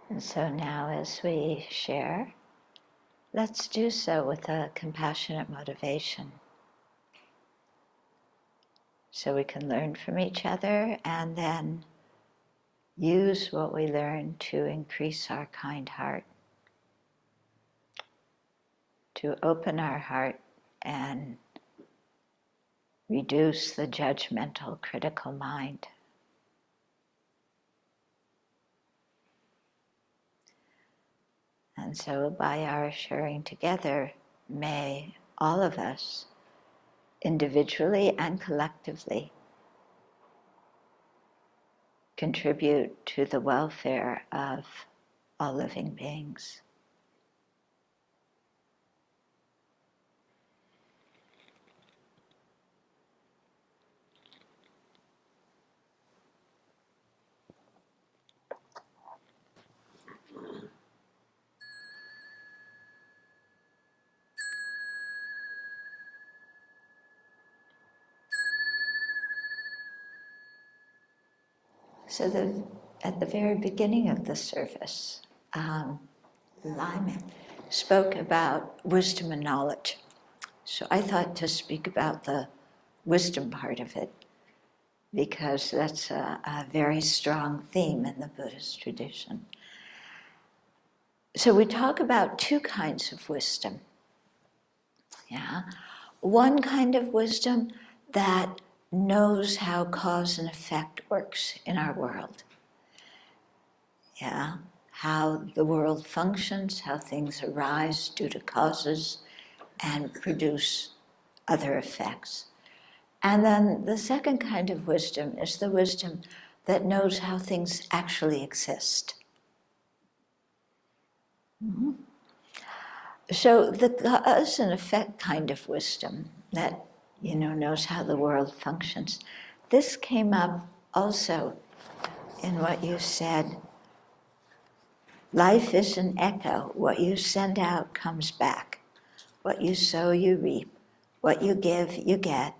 And so now as we share, let's do so with a compassionate motivation. So we can learn from each other and then use what we learn to increase our kind heart, to open our heart and reduce the judgmental, critical mind. And so by our sharing together, may all of us, individually and collectively, contribute to the welfare of all living beings. So at the very beginning of the service, Lyman spoke about wisdom and knowledge. So I thought to speak about the wisdom part of it, because that's a very strong theme in the Buddhist tradition. So we talk about two kinds of wisdom. Yeah, one kind of wisdom that knows how cause and effect works in our world. Yeah, how the world functions, how things arise due to causes and produce other effects. And then the second kind of wisdom is the wisdom that knows how things actually exist. Mm-hmm. So the cause and effect kind of wisdom that, knows how the world functions, this came up also in what you said. Life is an echo. What you send out comes back. What you sow, you reap. What you give, you get.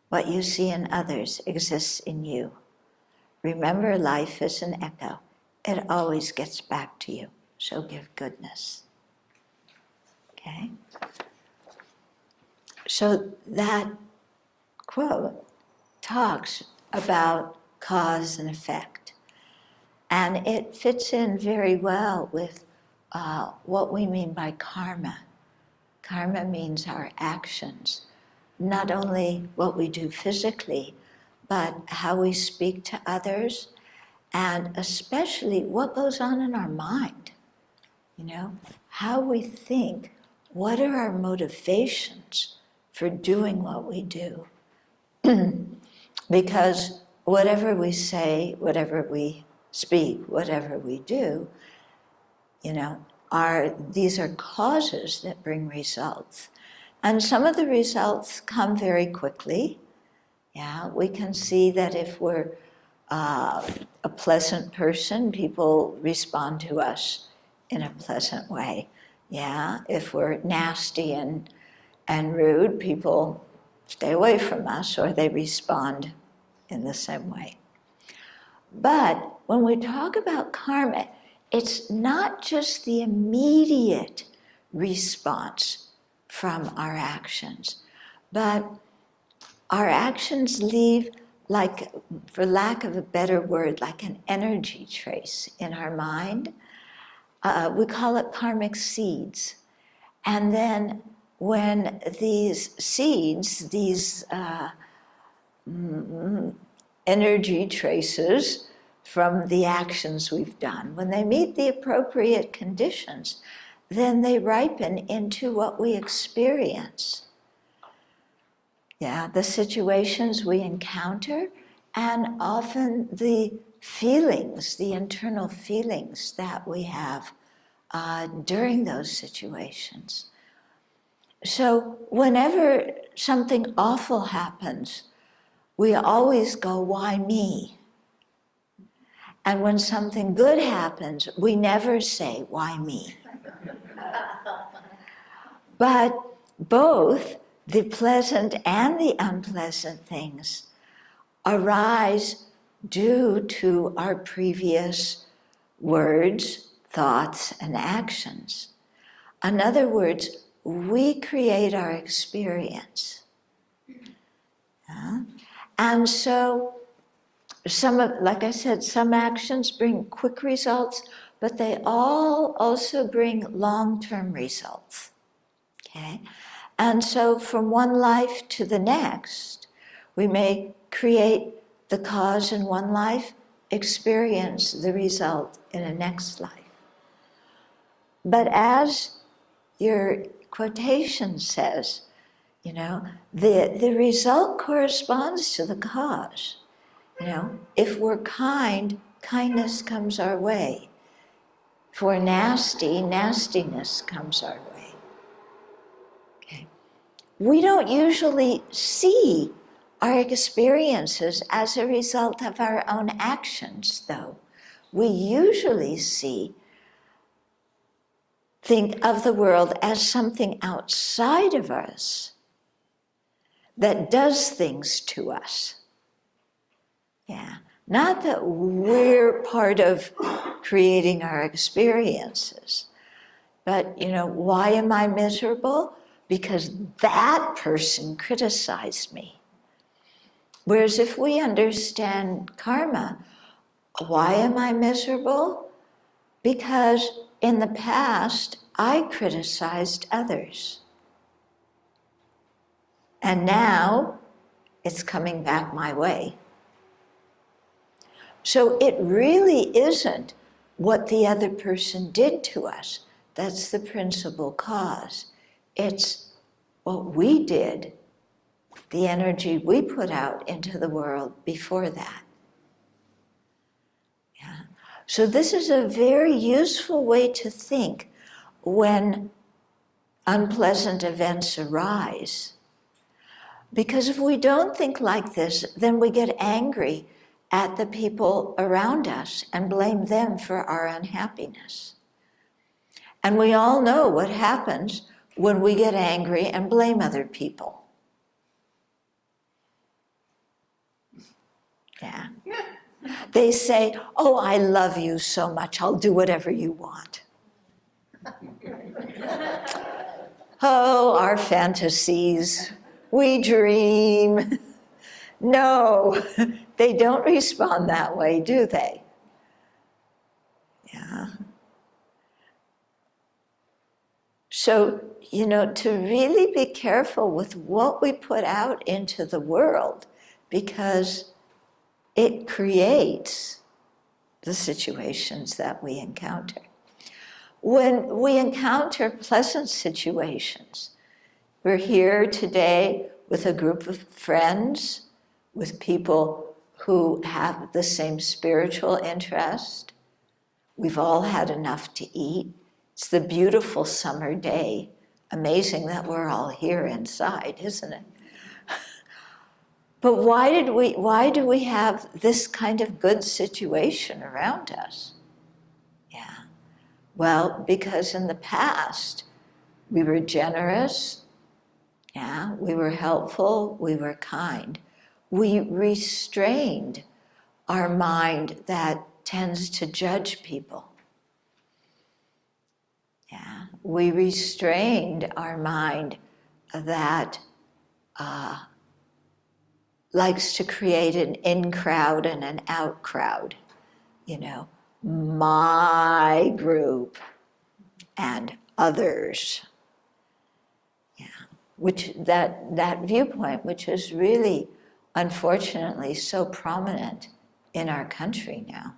What you see in others exists in you. Remember, life is an echo. It always gets back to you. So give goodness. Okay? So that quote talks about cause and effect. And it fits in very well with what we mean by karma. Karma means our actions, not only what we do physically, but how we speak to others, and especially what goes on in our mind. How we think, what are our motivations for doing what we do? Because whatever we say, whatever we speak, whatever we do, these are causes that bring results. And some of the results come very quickly. Yeah, we can see that if we're a pleasant person, people respond to us in a pleasant way. Yeah, if we're nasty and rude, people stay away from us or they respond in the same way. But when we talk about karma, it's not just the immediate response from our actions, but our actions leave, like, for lack of a better word, like an energy trace in our mind. We call it karmic seeds. And then when these seeds, these energy traces from the actions we've done, when they meet the appropriate conditions, then they ripen into what we experience. Yeah, the situations we encounter, and often the feelings, the internal feelings that we have during those situations. So whenever something awful happens, we always go, why me? And when something good happens, we never say, why me? But both the pleasant and the unpleasant things arise due to our previous words, thoughts, and actions. In other words, we create our experience. And so, like I said, some actions bring quick results, but they all also bring long-term results. Okay? And so from one life to the next, we may create the cause in one life, experience the result in a next life. But as your quotation says, you know, the result corresponds to the cause. You know, if we're kind, kindness comes our way. If we're nasty, nastiness comes our way. Okay. We don't usually see our experiences as a result of our own actions, though. We usually think of the world as something outside of us that does things to us. Yeah, not that we're part of creating our experiences, but, you know, why am I miserable? Because that person criticized me. Whereas if we understand karma, why am I miserable? Because in the past, I criticized others. And now, it's coming back my way. So it really isn't what the other person did to us that's the principal cause. It's what we did, the energy we put out into the world before that. Yeah. So this is a very useful way to think when unpleasant events arise. Because if we don't think like this, then we get angry at the people around us and blame them for our unhappiness. And we all know what happens when we get angry and blame other people. Yeah. They say, oh, I love you so much, I'll do whatever you want. Oh, our fantasies, we dream. No, they don't respond that way, do they? Yeah. So, you know, to really be careful with what we put out into the world, because it creates the situations that we encounter. When we encounter pleasant situations, we're here today with a group of friends, with people who have the same spiritual interest. We've all had enough to eat. It's the beautiful summer day. Amazing that we're all here inside, isn't it? But why do we have this kind of good situation around us? Yeah. Well, because in the past, we were generous, yeah, we were helpful, we were kind. We restrained our mind that tends to judge people. Yeah, we restrained our mind that likes to create an in crowd and an out crowd. You know, my group and others. Yeah, which that viewpoint, which is really, unfortunately, so prominent in our country now.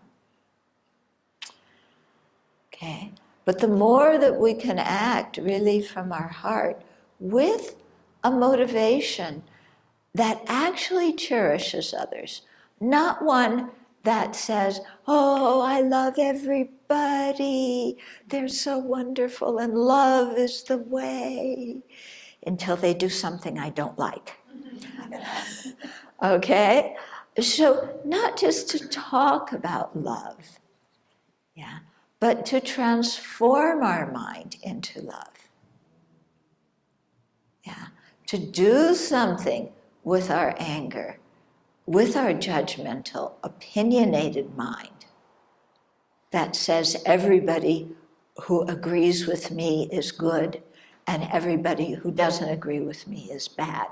Okay, but the more that we can act really from our heart with a motivation that actually cherishes others, not one that says, oh, I love everybody, they're so wonderful and love is the way, until they do something I don't like. Okay? So not just to talk about love, yeah, but to transform our mind into love. Yeah, to do something with our anger, with our judgmental, opinionated mind. that says everybody who agrees with me is good and everybody who doesn't agree with me is bad.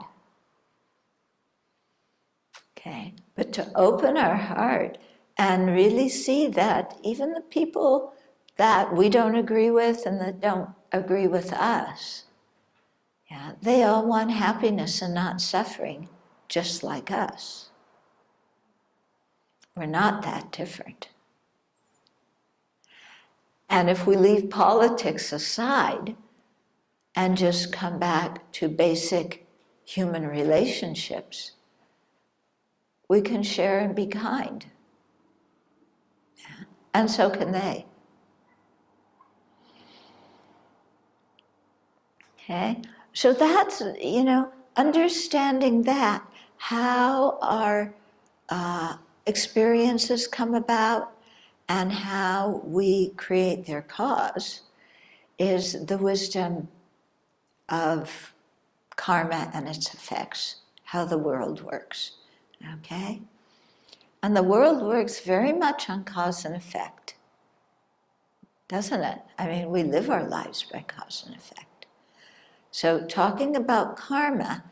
Okay, but to open our heart and really see that even the people that we don't agree with and that don't agree with us, yeah, they all want happiness and not suffering, just like us. We're not that different. And if we leave politics aside and just come back to basic human relationships, we can share and be kind. Yeah. And so can they. Okay? So that's, understanding that, how our experiences come about and how we create their cause is the wisdom of karma and its effects, how the world works. Okay? And the world works very much on cause and effect, doesn't it? I mean, we live our lives by cause and effect. So talking about karma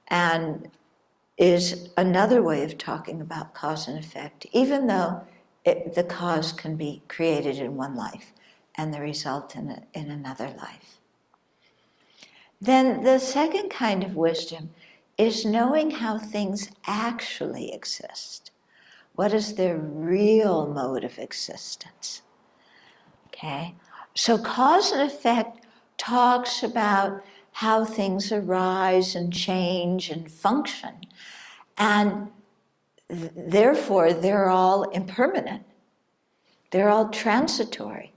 and is another way of talking about cause and effect, even though the cause can be created in one life and the result in another life. Then the second kind of wisdom is knowing how things actually exist. What is their real mode of existence? Okay? So cause and effect talks about how things arise and change and function. And therefore, they're all impermanent. They're all transitory.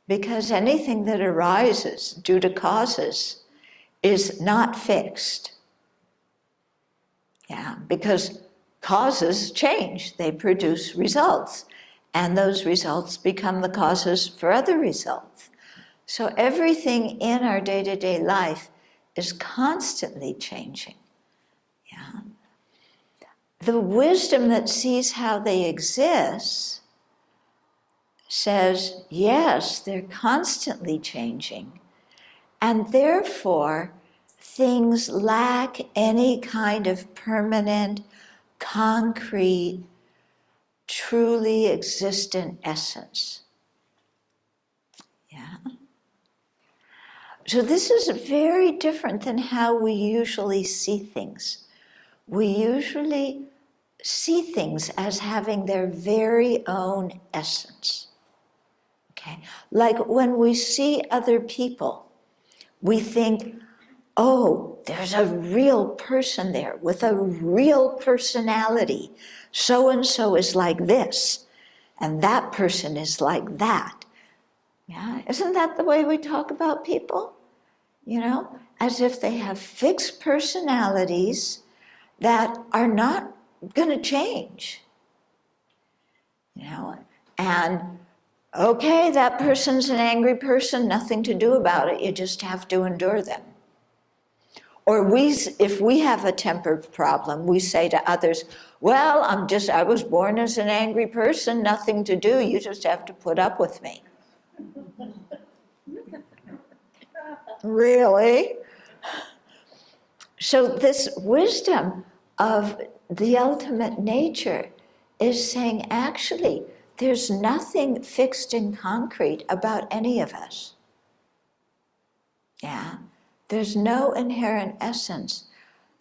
Because anything that arises due to causes is not fixed. Yeah, because causes change. They produce results. And those results become the causes for other results. So everything in our day-to-day life is constantly changing. Yeah. The wisdom that sees how they exist says, yes, they're constantly changing, and therefore things lack any kind of permanent, concrete, truly existent essence. Yeah. So this is very different than how we usually see things. We usually see things as having their very own essence. Okay? Like when we see other people, we think, oh, there's a real person there with a real personality. So-and-so is like this, and that person is like that. Yeah, isn't that the way we talk about people? As if they have fixed personalities that are not going to change. And okay, that person's an angry person, nothing to do about it, you just have to endure them. Or if we have a temper problem, we say to others, well, I was born as an angry person, nothing to do, you just have to put up with me. Really? So this wisdom of the ultimate nature is saying, actually, there's nothing fixed and concrete about any of us. Yeah? There's no inherent essence.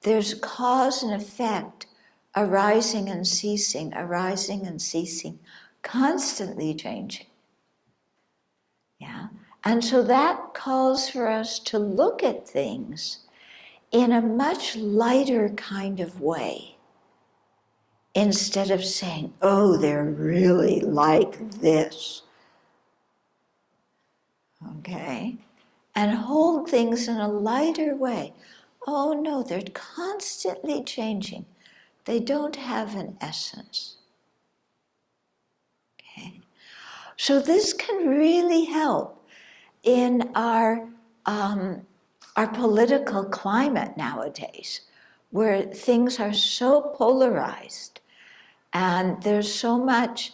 There's cause and effect, arising and ceasing, constantly changing. Yeah? And so that calls for us to look at things in a much lighter kind of way, instead of saying, oh, they're really like this. Okay? And hold things in a lighter way. Oh no, they're constantly changing. They don't have an essence. Okay? So this can really help in our political climate nowadays, where things are so polarized and there's so much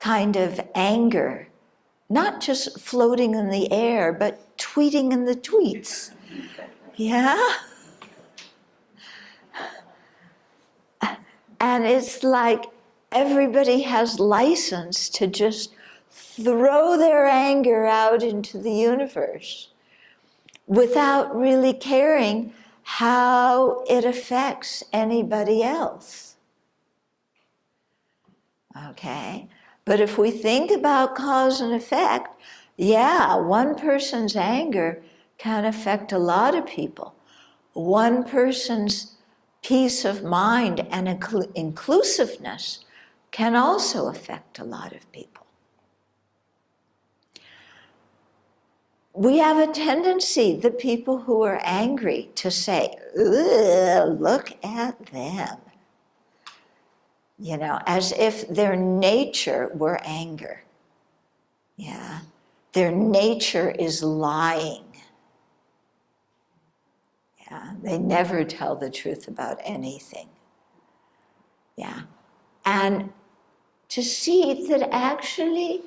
kind of anger, not just floating in the air, but tweeting in the tweets. Yeah? And it's like everybody has license to just throw their anger out into the universe without really caring how it affects anybody else. Okay? But if we think about cause and effect, yeah, one person's anger can affect a lot of people. One person's peace of mind and inclusiveness can also affect a lot of people. We have a tendency, the people who are angry, to say, "Ugh, look at them." You know, as if their nature were anger. Yeah, their nature is lying. Yeah, they never tell the truth about anything. Yeah, and to see that actually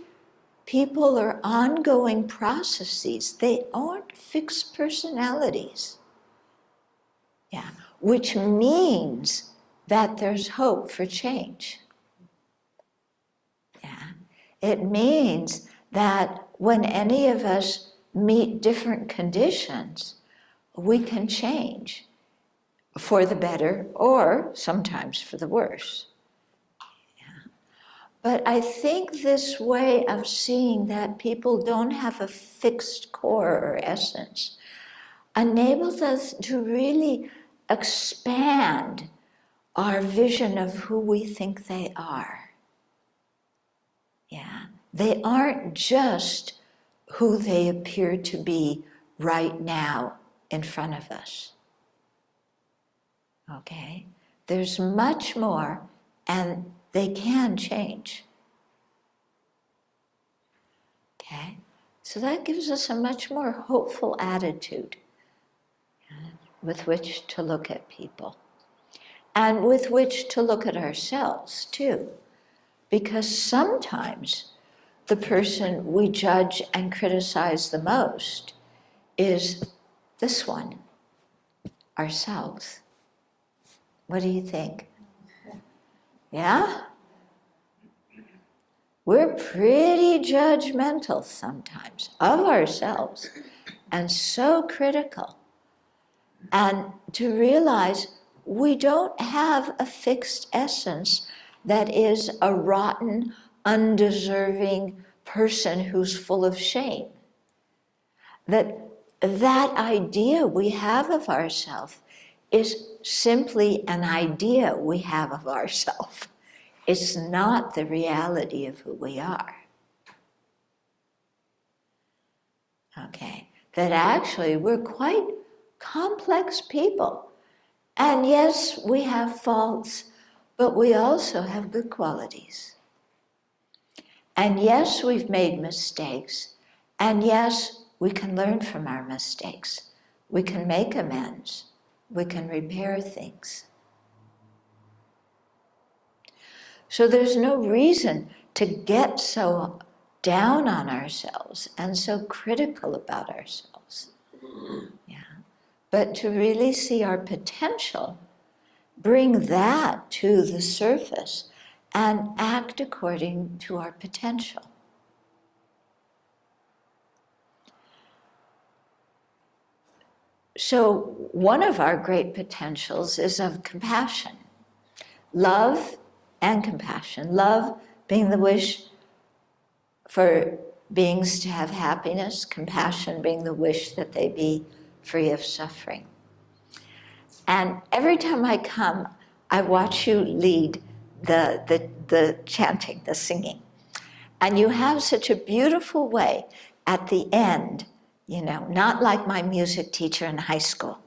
people are ongoing processes. They aren't fixed personalities. Yeah, which means that there's hope for change. Yeah, it means that when any of us meet different conditions, we can change for the better or sometimes for the worse. Yeah. But I think this way of seeing that people don't have a fixed core or essence enables us to really expand our vision of who we think they are. Yeah, they aren't just who they appear to be right now in front of us. Okay? There's much more, and they can change. Okay? So that gives us a much more hopeful attitude with which to look at people, and with which to look at ourselves too. Because sometimes the person we judge and criticize the most is this one, ourselves. What do you think? Yeah? We're pretty judgmental sometimes of ourselves and so critical. And to realize we don't have a fixed essence that is a rotten, undeserving person who's full of shame. That idea we have of ourselves is simply an idea we have of ourselves. It's not the reality of who we are. Okay, that actually we're quite complex people. And yes, we have faults, but we also have good qualities. And yes, we've made mistakes. And yes, we can learn from our mistakes. We can make amends. We can repair things. So there's no reason to get so down on ourselves and so critical about ourselves. Yeah. But to really see our potential, bring that to the surface and act according to our potential. So one of our great potentials is of compassion. Love and compassion. Love being the wish for beings to have happiness, compassion being the wish that they be free of suffering. And every time I come, I watch you lead the chanting, the singing. And you have such a beautiful way at the end, you know, not like my music teacher in high school,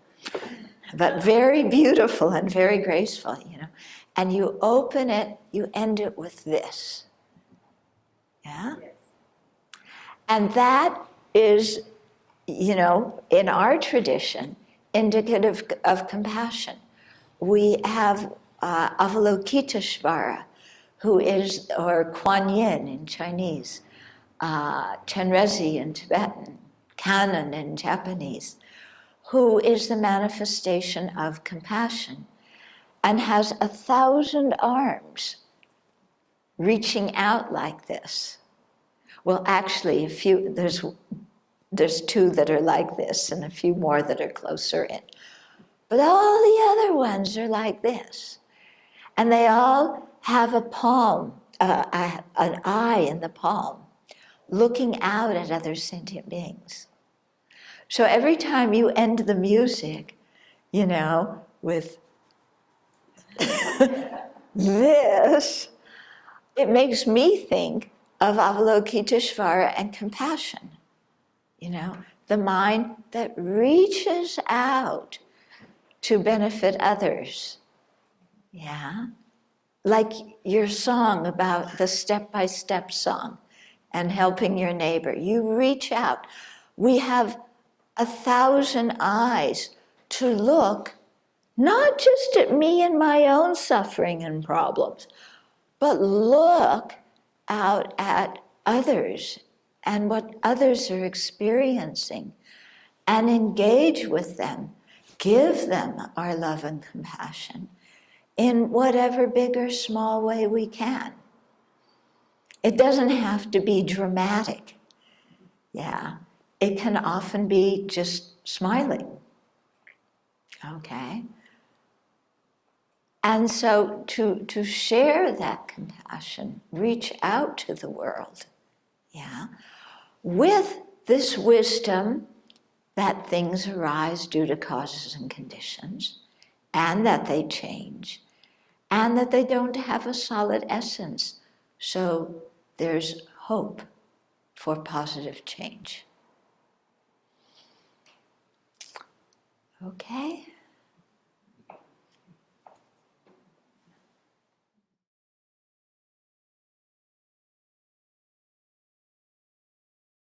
but very beautiful and very graceful, you know. And you open it, you end it with this. Yeah? Yes. And that is, you know, in our tradition, indicative of compassion. We have Avalokiteshvara, who is, or Kuan Yin in Chinese, Chenrezig in Tibetan, Kannon in Japanese, who is the manifestation of compassion and has 1,000 arms reaching out like this. Well, actually, there's two that are like this and a few more that are closer in. But all the other ones are like this. And they all have a palm, an eye in the palm, looking out at other sentient beings. So every time you end the music, with this, it makes me think of Avalokiteshvara and compassion. The mind that reaches out to benefit others. Yeah? Like your song about the step-by-step song and helping your neighbor. You reach out. We have 1,000 eyes to look not just at me and my own suffering and problems, but look out at others and what others are experiencing and engage with them, give them our love and compassion in whatever big or small way we can. It doesn't have to be dramatic. Yeah, it can often be just smiling. Okay? And so to share that compassion, reach out to the world, yeah, with this wisdom that things arise due to causes and conditions, and that they change, and that they don't have a solid essence. So there's hope for positive change. Okay?